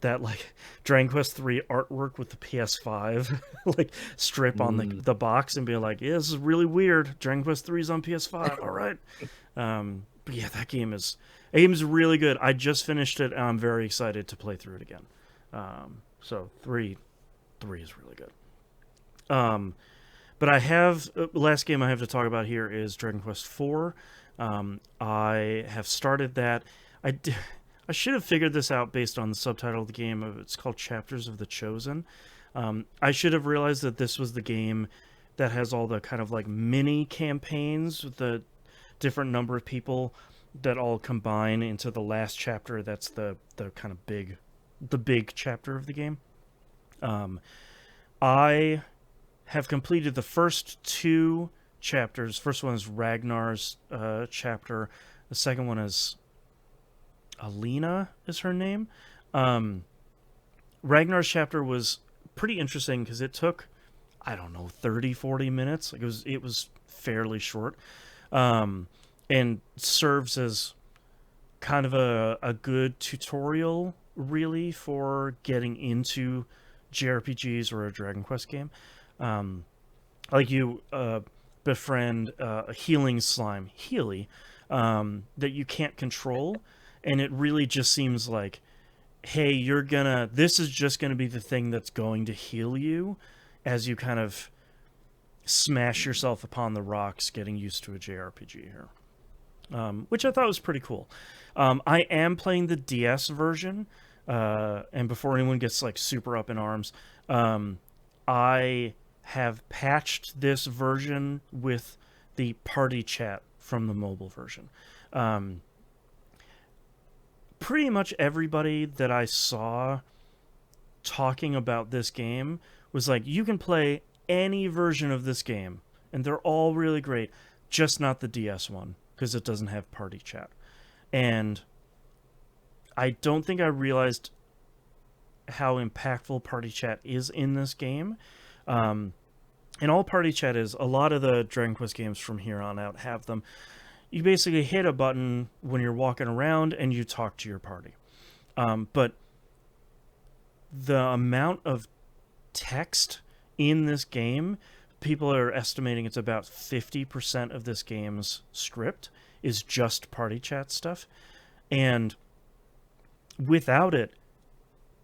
that like Dragon Quest 3 artwork with the PS5 like strip on the Mm. the box and be like, "Yeah, this is really weird. Dragon Quest 3 is on PS5. All right." But yeah, that game is really good. I just finished it and I'm very excited to play through it again. So 3 is really good. Um, but I have last game I have to talk about here is Dragon Quest IV. I have started that. I d- I should have figured this out based on the subtitle of the game. It's called Chapters of the Chosen. I should have realized that this was the game that has all the kind of like mini campaigns with the different number of people that all combine into the last chapter. That's the kind of the big chapter of the game. Um, I have completed the first two chapters. First one is Ragnar's chapter. The second one is Alina is her name. Um, Ragnar's chapter was pretty interesting because it took, I don't know, 30, 40 minutes. Like it was fairly short. Um, and serves as kind of a good tutorial really for getting into JRPGs or a Dragon Quest game. Um, like you befriend a healing slime, Healy, that you can't control, and it really just seems like, hey, this is just gonna be the thing that's going to heal you as you kind of smash yourself upon the rocks, getting used to a JRPG here. Which I thought was pretty cool. I am playing the DS version, and before anyone gets like super up in arms, I have patched this version with the party chat from the mobile version. Um, Pretty much everybody that I saw talking about this game was like, you can play any version of this game, and they're all really great, just not the DS one because it doesn't have party chat. And I don't think I realized how impactful party chat is in this game. Um, and all party chat is, a lot of the Dragon Quest games from here on out have them. You basically hit a button when you're walking around and you talk to your party. But the amount of text in this game, people are estimating it's about 50% of this game's script is just party chat stuff. And without it,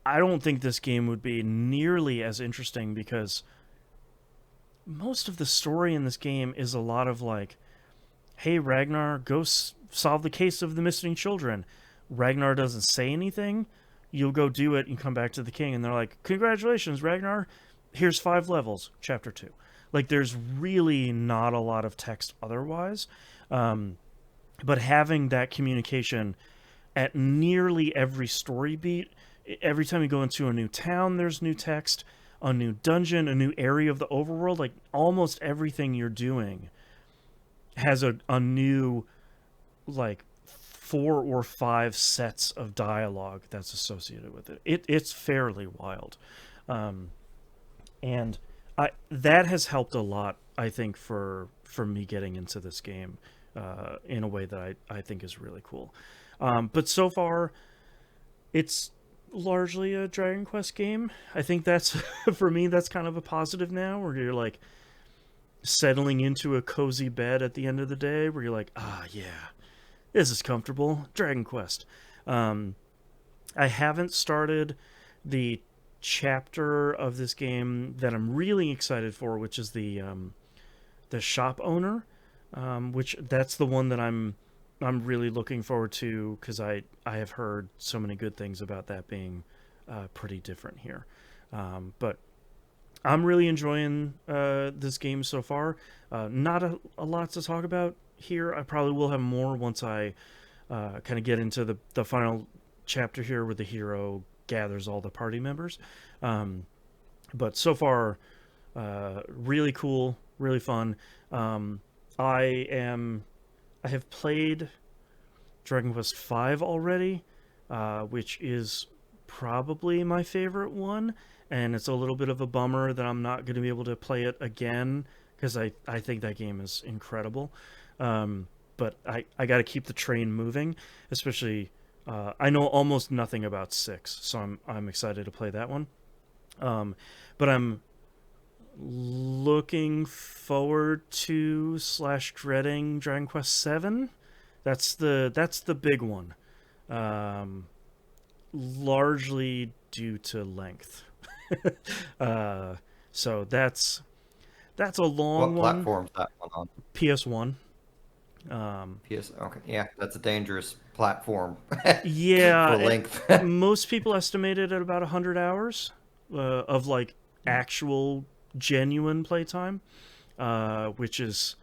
I don't think this game would be nearly as interesting because most of the story in this game is a lot of like, hey, Ragnar, go solve the case of the missing children. Ragnar doesn't say anything. You'll go do it and come back to the king. And they're like, congratulations, Ragnar. Here's 5 levels, chapter 2. Like, there's really not a lot of text otherwise. But having that communication at nearly every story beat, every time you go into a new town, there's new text, a new dungeon, a new area of the overworld. Like, almost everything you're doing has a new, like, 4 or 5 sets of dialogue that's associated with it. It's fairly wild. And that has helped a lot, I think, for me getting into this game in a way that I think is really cool. But so far, it's largely a Dragon Quest game. I think that's, for me, that's kind of a positive now, where you're like settling into a cozy bed at the end of the day, where you're like, yeah, this is comfortable. Dragon Quest. I haven't started the chapter of this game that I'm really excited for, which is the shop owner, which that's the one that I'm really looking forward to because I have heard so many good things about that being pretty different here. But I'm really enjoying this game so far. Not a lot to talk about here. I probably will have more once I kind of get into the final chapter here where the hero gathers all the party members. But so far, really cool, really fun. I have played Dragon Quest V already, which is probably my favorite one, and it's a little bit of a bummer that I'm not going to be able to play it again because I think that game is incredible. But I got to keep the train moving, especially I know almost nothing about 6, so I'm excited to play that one. But I'm looking forward to / dreading Dragon Quest 7. That's the big one. Largely due to length. So That's a long What one. platform's that one on? PS1. Um, PS. Okay, yeah, that's a dangerous platform yeah, for length. most people estimate it at about 100 hours of like actual genuine playtime, which is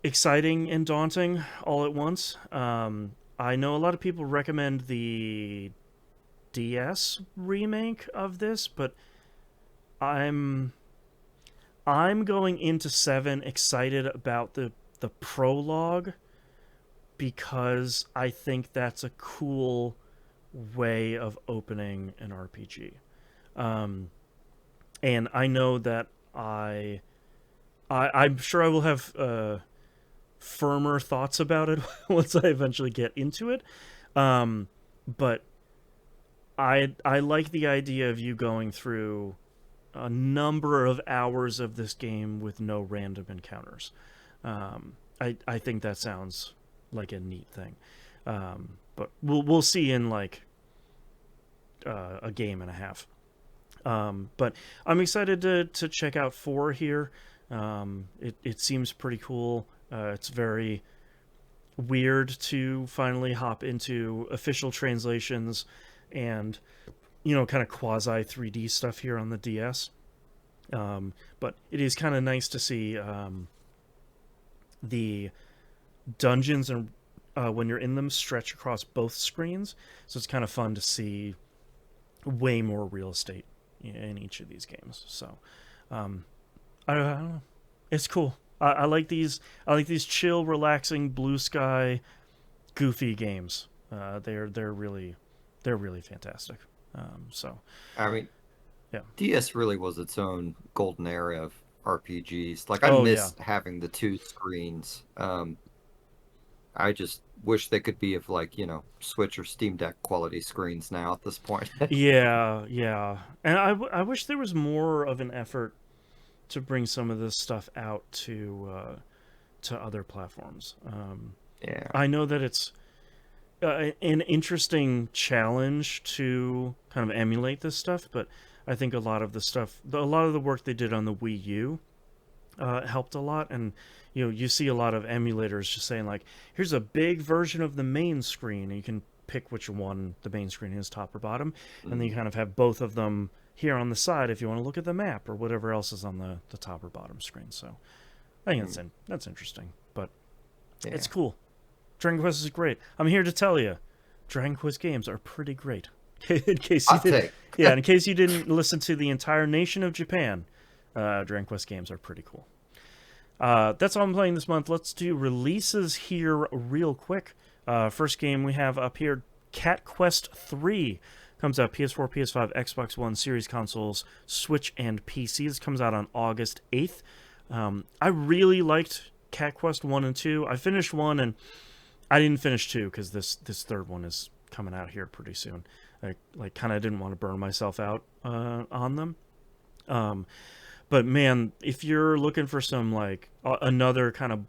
exciting and daunting all at once. I know a lot of people recommend the DS remake of this, but I'm I'm going into 7 excited about the prologue because I think that's a cool way of opening an RPG. Um, and I know that I'm sure I will have firmer thoughts about it once I eventually get into it. But I like the idea of you going through a number of hours of this game with no random encounters. I think that sounds like a neat thing. But we'll see in like a game and a half. But I'm excited to check out 4 here. It seems pretty cool. It's very weird to finally hop into official translations and kind of quasi 3D stuff here on the DS. But it is kind of nice to see the dungeons and when you're in them stretch across both screens. So it's kind of fun to see way more real estate in each of these games. So I don't know. It's cool. I like these. I like these chill, relaxing, blue sky, goofy games. They're really fantastic. So I mean, yeah. DS really was its own golden era of RPGs. Like I Oh yeah. miss having the two screens. I just wish they could be of like, Switch or Steam Deck quality screens now at this point. Yeah, yeah. And I wish there was more of an effort to bring some of this stuff out to other platforms. Yeah. I know that it's an interesting challenge to kind of emulate this stuff, but I think a lot of the work they did on the Wii U helped a lot. And you see a lot of emulators just saying like, here's a big version of the main screen, and you can pick which one the main screen is, top or bottom, and then you Mm. kind of have both of them here on the side if you want to look at the map or whatever else is on the top or bottom screen. So I think that's interesting, but it's Yeah. cool. Dragon Quest is great. I'm here to tell you, Dragon Quest games are pretty great. in case you Hot did, take. yeah, in case you didn't listen to the entire nation of Japan, Dragon Quest games are pretty cool. That's all I'm playing this month. Let's do releases here real quick. First game we have up here, Cat Quest 3. Comes out PS4, PS5, Xbox One, Series consoles, Switch, and PC. This comes out on August 8th. I really liked Cat Quest 1 and 2. I finished 1, and I didn't finish 2 because this third one is coming out here pretty soon. I kind of didn't want to burn myself out on them. But man, if you're looking for some like another kind of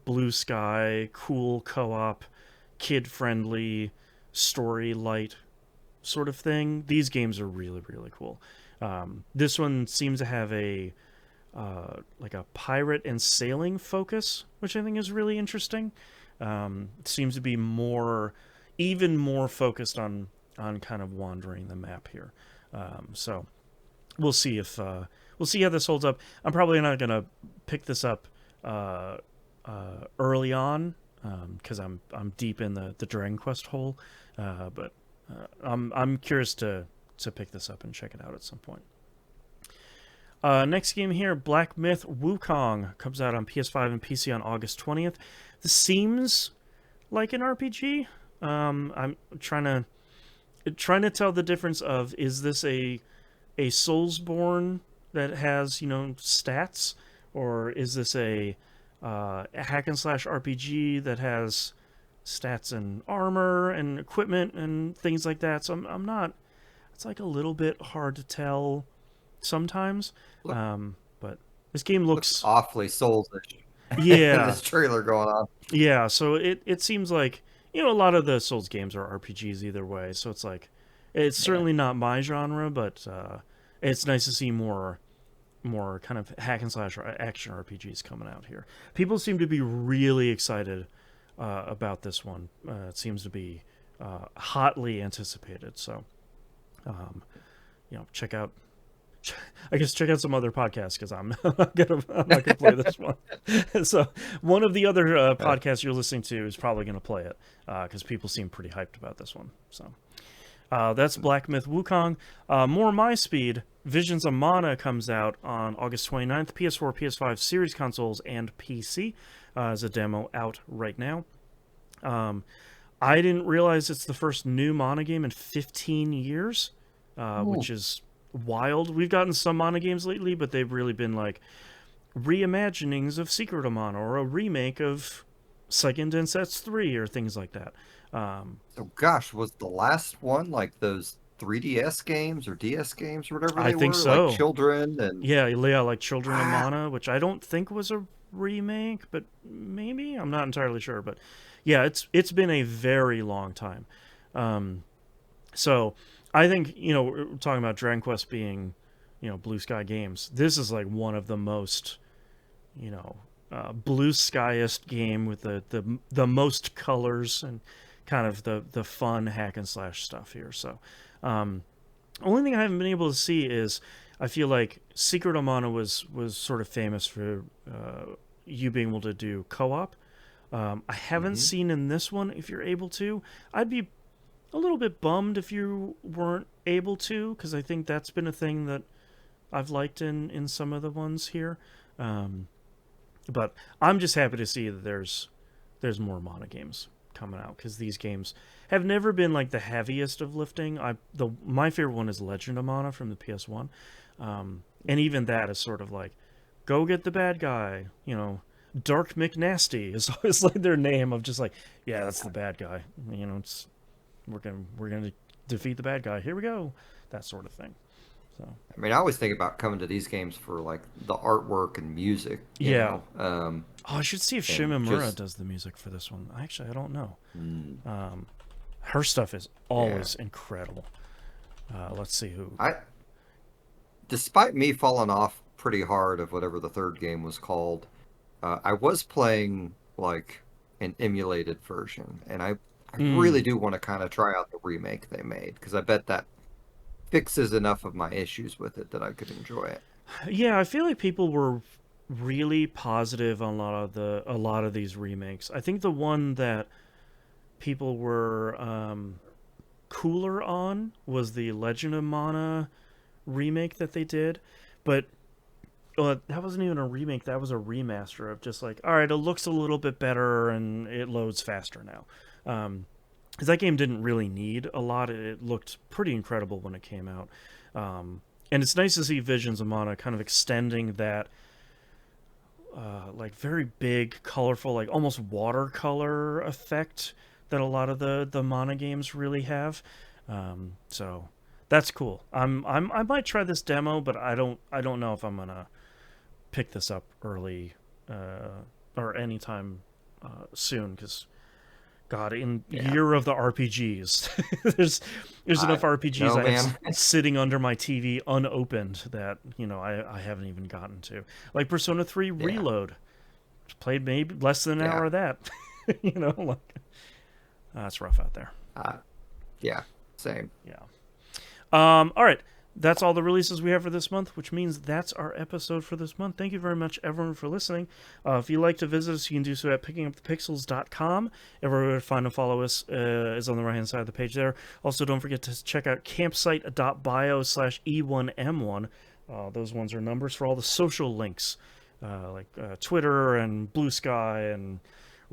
blue sky, cool co-op, kid-friendly, story light sort of thing, these games are really really cool. This one seems to have a like a pirate and sailing focus, which I think is really interesting. It seems to be even more focused on kind of wandering the map here. So we'll see if we'll see how this holds up. I'm probably not gonna pick this up early on because I'm deep in the Dragon Quest hole, but I'm curious to pick this up and check it out at some point. Next game here, Black Myth Wukong, comes out on PS5 and PC on August 20th. This seems like an RPG. I'm trying to tell the difference of, is this a Soulsborne that has stats, or is this a hack and slash RPG that has stats and armor and equipment and things like that? So I'm not. It's like a little bit hard to tell sometimes. Look, But this game looks looks awfully souls-ish in yeah, this trailer going on. yeah. So it seems like a lot of the Souls games are RPGs either way. So it's like it's Yeah. certainly not my genre, but it's nice to see more more kind of hack and slash or action RPGs coming out here. People seem to be really excited about this one. It seems to be hotly anticipated. So, check out. I guess check out some other podcasts because I'm not gonna play this one. So one of the other podcasts you're listening to is probably gonna play it because people seem pretty hyped about this one. So that's Black Myth Wukong. More My Speed. Visions of Mana comes out on August 29th. PS4, PS5, Series consoles, and PC as a demo out right now. I didn't realize it's the first new Mana game in 15 years, which is wild. We've gotten some Mana games lately, but they've really been like reimaginings of Secret of Mana or a remake of Second Densetsu 3 or things like that. Oh gosh, was the last one like those 3DS games or DS games or whatever I they think were? so. Like Children and Yeah, like Children of Mana, which I don't think was a remake, but maybe I'm not entirely sure. But yeah, it's been a very long time. So I think we're talking about Dragon Quest being Blue Sky Games. This is like one of the most blue skyest game with the most colors and kind of the fun hack and slash stuff here. So only thing I haven't been able to see is I feel like Secret of Mana was sort of famous for you being able to do co-op. I haven't seen in this one if you're able to. I'd be a little bit bummed if you weren't able to, because I think that's been a thing that I've liked in some of the ones here. But I'm just happy to see that there's more Mana games coming out, because these games have never been like the heaviest of lifting. My favorite one is Legend of Mana from the PS1, and even that is sort of like, go get the bad guy. Dark McNasty is always like their name of just like, yeah, that's the bad guy. It's we're gonna defeat the bad guy. Here we go, that sort of thing. So I mean, I always think about coming to these games for like the artwork and music. Yeah. I should see if Shimamura just does the music for this one. Actually, I don't know. Her stuff is always incredible. Let's see who. Despite me falling off pretty hard of whatever the third game was called, I was playing like an emulated version, and I really do want to kind of try out the remake they made, because I bet that fixes enough of my issues with it that I could enjoy it. Yeah, I feel like people were really positive on a lot of these remakes. I think the one that people were cooler on was the Legend of Mana remake that they did, but that wasn't even a remake. That was a remaster of just like, all right, it looks a little bit better and it loads faster now. Because that game didn't really need a lot. It looked pretty incredible when it came out. And it's nice to see Visions of Mana kind of extending that like very big, colorful, like almost watercolor effect that a lot of the Mana games really have. So that's cool. I might try this demo, but I don't know if I'm gonna pick this up early or anytime soon, because God, in year of the RPGs, there's enough RPGs I have sitting under my TV unopened that I haven't even gotten to. Like Persona 3 Reload, played maybe less than an hour of that. That's rough out there. Yeah, same. Yeah. All right. That's all the releases we have for this month, which means that's our episode for this month. Thank you very much, everyone, for listening. If you'd like to visit us, you can do so at pickingupthepixels.com. Everywhere to find and follow us is on the right-hand side of the page there. Also, don't forget to check out campsite.bio/E1M1. Those ones are numbers for all the social links, like Twitter and Blue Sky and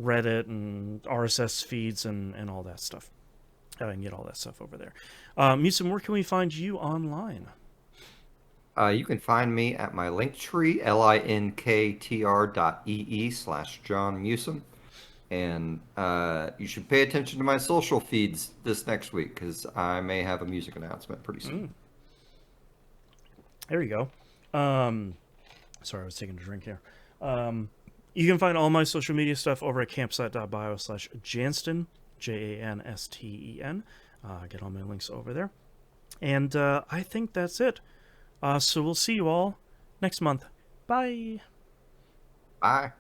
Reddit and RSS feeds and all that stuff. I can get all that stuff over there. Musim, where can we find you online? You can find me at my Linktree, linktr.ee/John Musim. And you should pay attention to my social feeds this next week, because I may have a music announcement pretty soon. There you go. Sorry, I was taking a drink here. You can find all my social media stuff over at campsite.bio/Jansten. Jansten. Get all my links over there. And I think that's it. So we'll see you all next month. Bye. Bye.